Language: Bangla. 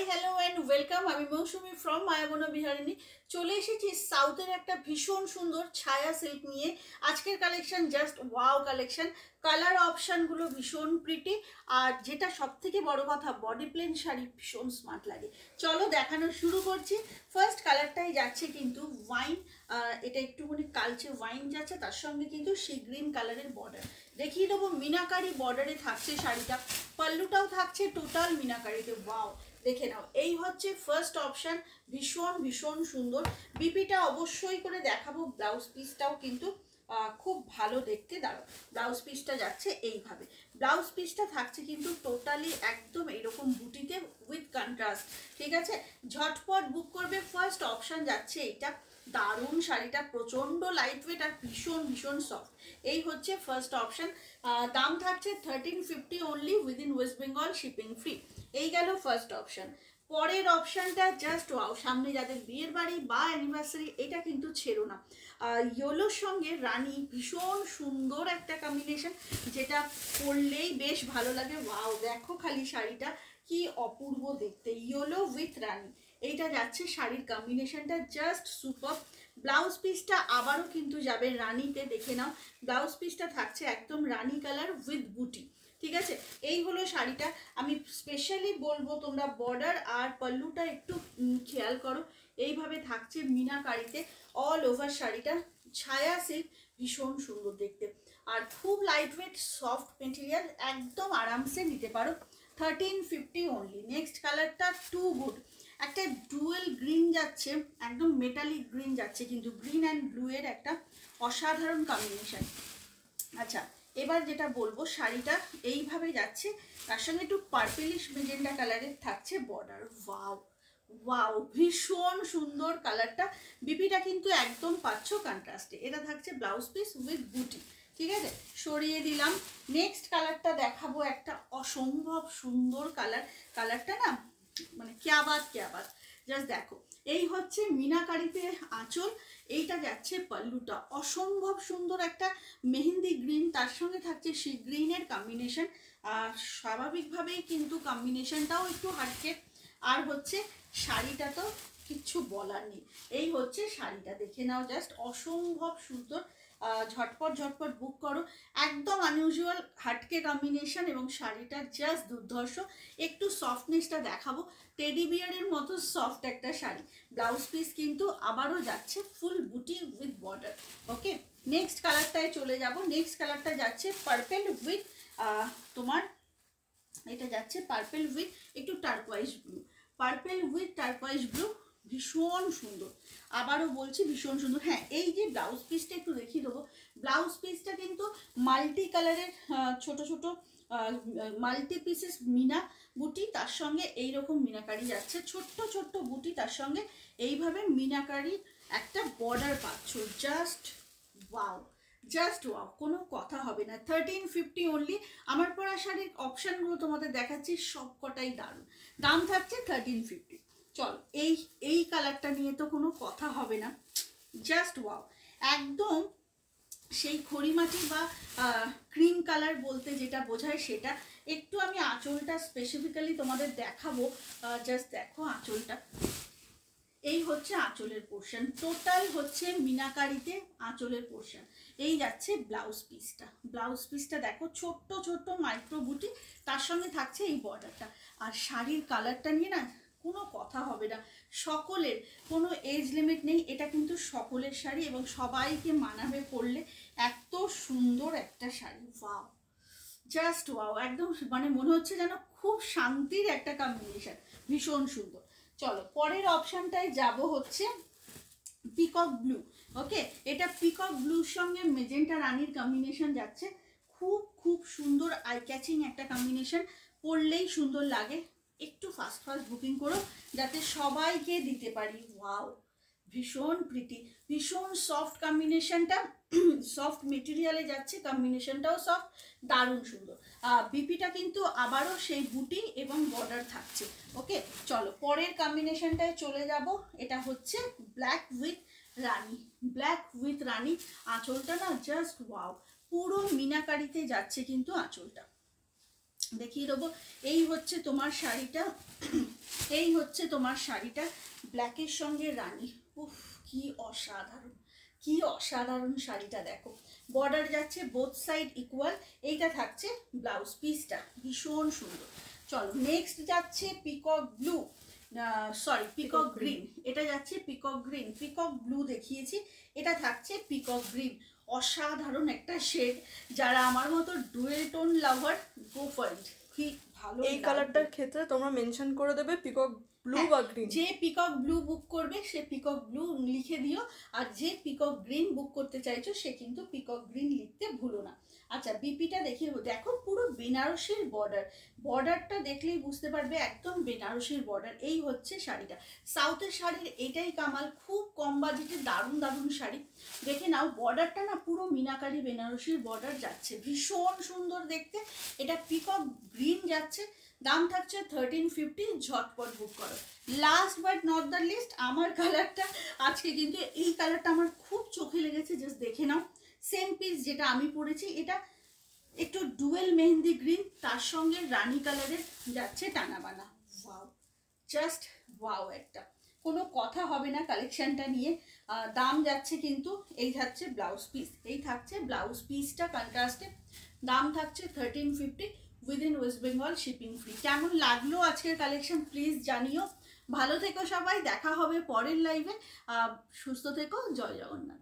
Hello and welcome. আমি মৌসুমি ফ্রম মায়াবনা বিহারিণী। চলে এসেছি সাউথের একটা ভীষণ সুন্দর ছায়া সিল্ক নিয়ে। আজকের collection just wow collection. Colour অপশানগুলো ভীষণ প্রিটি, আর যেটা সব থেকে বড় কথা, বডি প্লেন শাড়ি ভীষণ স্মার্ট লাগে। চলো দেখানো শুরু করছি। ফার্স্ট কালারটাই যাচ্ছে কিন্তু ওয়াইন, এটা একটুখানি কালচে ওয়াইন যাচ্ছে, তার সঙ্গে কিন্তু সি গ্রিন কালারের বর্ডার। দেখিয়ে দেবো মিনাকারি বর্ডারে থাকছে শাড়িটা, পাল্লুটাও থাকছে টোটাল মিনাকারিতে। ওয়াও, দেখে নাও। এই হচ্ছে ফার্স্ট অপশান, ভীষণ ভীষণ সুন্দর। বিপিটা অবশ্যই করে দেখাবো, ব্লাউজ পিসটাও কিন্তু খুব ভালো দেখতে। দাঁড়াও, ব্লাউজ পিসটা যাচ্ছে এইভাবে। ব্লাউজ পিসটা থাকছে কিন্তু টোটালি একদম এইরকম বুটিতে উইথ কন্ট্রাস্ট, ঠিক আছে। ঝটপট বুক করবে। ফার্স্ট অপশান যাচ্ছে এইটা। দারুণ শাড়িটা, প্রচণ্ড লাইট ওয়েট আর ভীষণ ভীষণ সফট। এই হচ্ছে ফার্স্ট অপশান। দাম থাকছে 1350 only, within West Bengal, shipping free. এই গেল ফার্স্ট অপশান। পরের অপশানটা জাস্ট ওয়াও। সামনে যাদের বিয়ের বাড়ি বা অ্যানিভার্সারি, এটা কিন্তু ছেড়ো না। ইয়েলোর সঙ্গে রানী, ভীষণ সুন্দর একটা কম্বিনেশন, যেটা পরলেই বেশ ভালো লাগে। ওয়াও, দেখো খালি শাড়িটা কি অপূর্ব দেখতে, ইয়েলো উইথ রানী। এইটা যাচ্ছে শাড়ির কম্বিনেশনটা জাস্ট সুপার। ব্লাউজ পিসটা আবারও কিন্তু যাবে রানীতে, দেখে নাও। ব্লাউজ পিসটা থাকছে একদম রানী কালার উইথ বুটি, ঠিক আছে। এই হলো শাড়িটা। আমি স্পেশালি বলবো তোমরা বর্ডার আর পাল্লুটা একটু খেয়াল করো। এইভাবে থাকছে মিনাকারিতে অল ওভার শাড়িটা। ছায়া সিল্ক, ভীষণ সুন্দর দেখতে, আর খুব লাইট ওয়েট সফট মেটেরিয়াল, একদম আরামসে নিতে পারো। 1350 অনলি। নেক্সট কালারটা টু গুড। একটা ডুয়েল গ্রিন যাচ্ছে, একদম মেটালিক গ্রিন যাচ্ছে, কিন্তু গ্রিন অ্যান্ড ব্লু এর একটা অসাধারণ কম্বিনেশন। আচ্ছা, এবার যেটা বলবো, শাড়িটা এইভাবে যাচ্ছে, তার সঙ্গে একটু পার্পেলিশ মেজেন্ডা কালারের থাকছে বর্ডার। ওয়াও ওয়াও, ভীষণ সুন্দর কালারটা। বিপিটা কিন্তু একদম পাচ্ছ কন্ট্রাস্টে। এটা থাকছে ব্লাউজ পিস উইথ বুটি, ঠিক আছে। সরিয়ে দিলাম। নেক্সট কালারটা দেখাবো, একটা অসম্ভব সুন্দর কালার। কালারটা না মানে ক্যা বাত ক্যা বাত, জাস্ট দেখো। এই হচ্ছে মিনাকারিতে আঁচল, এইটা যাচ্ছে পাল্লুটা, অসম্ভব সুন্দর একটা মেহেন্দি গ্রিন, তার সঙ্গে থাকছে সি গ্রিনের কম্বিনেশন। আর স্বাভাবিকভাবেই কিন্তু কম্বিনেশনটাও একটু হাটকে। আর হচ্ছে শাড়িটা তো কিচ্ছু বলার নেই। এই হচ্ছে শাড়িটা, দেখে নাও, জাস্ট অসম্ভব সুন্দর। ঝটপট ঝটপট বুক করো। একদম আনইউজুয়াল হাটকে কম্বিনেশন, এবং শাড়িটা জাস্ট দুর্ধর্ষ। একটু সফটনেসটা দেখাবো, টেডি বিয়ারের মতো সফট একটা শাড়ি। ব্লাউজ পিস কিন্তু আবারও যাচ্ছে ফুল বুটি উইথ বর্ডার। ওকে, নেক্সট কালারটায় চলে যাব। নেক্সট কালারটা যাচ্ছে পার্পেল উইথ তোমার, এটা যাচ্ছে পার্পেল উইথ একটু turquoise blue. Purple with turquoise blue, ভীষণ সুন্দর। আবারও বলছি ভীষণ সুন্দর। হ্যাঁ, এই যে ব্লাউজ পিসটা একটু দেখিয়ে দেবো। ব্লাউজ পিসটা কিন্তু মাল্টি কালারের ছোট ছোট মাল্টি পিসেস মিনা বুটি, তার সঙ্গে এইরকম মিনাকারি যাচ্ছে, ছোট্ট ছোট্ট বুটি, তার সঙ্গে এইভাবে মিনাকারি একটা বর্ডার পাচ্ছ। জাস্ট ওয়াও, জাস্ট ওয়াও, কোনো কথা হবে না। 1350 অনলি। আমার পরা শাড়ির অপশানগুলো তোমাদের দেখাচ্ছি, সব কটাই দারুণ। দাম থাকছে 1350। চল, এই কালারটা নিয়ে তো কোনো কথা হবে না, জাস্ট ওয়াও, একদম সেই খড়িমাটি বা ক্রিম কালার বলতে যেটা বোঝায় সেটা। একটু আমি আঁচলটা স্পেসিফিক্যালি তোমাদের দেখাবো, জাস্ট দেখো আঁচলটা। এই হচ্ছে আঁচলের পোর্শন, টোটাল হচ্ছে মিনাকারিতে আঁচলের পোর্শন। এই যাচ্ছে ব্লাউজ পিসটা। ব্লাউজ পিসটা দেখো, ছোট্ট ছোট্ট মাইক্রো বুটি, তার সঙ্গে থাকছে এই বর্ডারটা। আর শাড়ির কালারটা নিয়ে না কোনো কথা হবে না, সকলের, কোনো এজ লিমিট নেই। এটা কিন্তু সকলের শাড়ি এবং সবাইকে মানাবে পরলে। এত সুন্দর একটা শাড়ি, ওয়াও, জাস্ট ওয়াও, একদম মানে মনে হচ্ছে যেন খুব শান্তির একটা কম্বিনেশন, ভীষণ সুন্দর। চলো পরের অপশানটায় যাব, হচ্ছে পিকক ব্লু। ওকে, এটা পিকক ব্লুর সঙ্গে মেজেন্টা রানির কম্বিনেশন যাচ্ছে। খুব খুব সুন্দর আই ক্যাচিং একটা কম্বিনেশন, পরলেই সুন্দর লাগে। একটু ফাস্ট ফাস্ট বুকিং করো যাতে সবাইকে দিতে পারি। ওয়াও, ভীষণ প্রিটি, ভীষণ সফট কম্বিনেশনটা, সফট মেটেরিয়ালে যাচ্ছে, কম্বিনেশনটাও সফট, দারুণ সুন্দর। বিপিটা কিন্তু আবারও সেই বুটি এবং বর্ডার থাকছে। ওকে, চলো পরের কম্বিনেশনটায় চলে যাব। এটা হচ্ছে black with rani. Black with rani, আঁচলটা না জাস্ট ওয়াও, পুরো মিনাকারিতে যাচ্ছে কিন্তু আঁচলটা। দেখিয়ে দেবো। এই হচ্ছে তোমার শাড়িটা, এই হচ্ছে তোমার শাড়িটা ব্ল্যাকের সঙ্গে রানী। উফ, কি অসাধারণ, কি অসাধারণ শাড়িটা দেখো। বর্ডার যাচ্ছে বোথ সাইড ইকুয়াল। এইটা থাকছে ব্লাউজ পিসটা, ভীষণ সুন্দর। চলো নেক্সট যাচ্ছে peacock blue, sorry peacock green. এটা যাচ্ছে পিকক গ্রিন, পিকক ব্লু দেখিয়েছি, এটা থাকছে পিকক গ্রিন। অসাধারণ একটা শেড, যারা আমার মতো dual tone lover, go for it. ঠিক ভালো। এই কালারটার ক্ষেত্রে তোমরা মেনশন করে দেবে পিকক ব্লু বা গ্রিন। যে পিকক ব্লু বুক করবে সে পিকক ব্লু লিখে দিও, আর যে পিকক গ্রিন বুক করতে চাইছো সে কিন্তু পিকক গ্রিন লিখতে ভুলো না। আচ্ছা বিপিটা দেখিয়ে দেখো, পুরো বেনারসির বর্ডার, বর্ডারটা দেখলেই বুঝতে পারবে একদম বেনারসির বর্ডার। এই হচ্ছে শাড়িটা, সাউথের শাড়ির এটাই কামাল, খুব কম বাজেটে দারুণ দারুণ শাড়ি। দেখে নাও বর্ডারটা না পুরো মিনাকারি বেনারসির বর্ডার যাচ্ছে, ভীষণ সুন্দর দেখতে। এটা পিকক গ্রিন যাচ্ছে, দাম থাকছে 1350, ঝটপট বুক করো। Last but not the least, আমার কালারটা আজকে কিন্তু এই কালারটা আমার খুব চোখে লেগেছে, জাস্ট দেখে নাও। সেম পিস যেটা আমি পরেছি, এটা একটু ডুয়েল মেহেন্দি গ্রিন, তার সঙ্গে রানী কালারের যাচ্ছে টানা বানা। ওয়াও, জাস্ট ওয়াও, একটা কোনো কথা হবে না কালেকশনটা নিয়ে। দাম যাচ্ছে কিন্তু, এই থাকছে ব্লাউজ পিস, এই থাকছে ব্লাউজ পিসটা কন্ট্রাস্টে, দাম থাকছে 1350 within West Bengal, shipping free. কেমন লাগলো আজকের কালেকশন প্লিজ জানিও। ভালো থেকো সবাই, দেখা হবে পরের লাইভে। সুস্থ থেকো, জয় জগন্নাথ।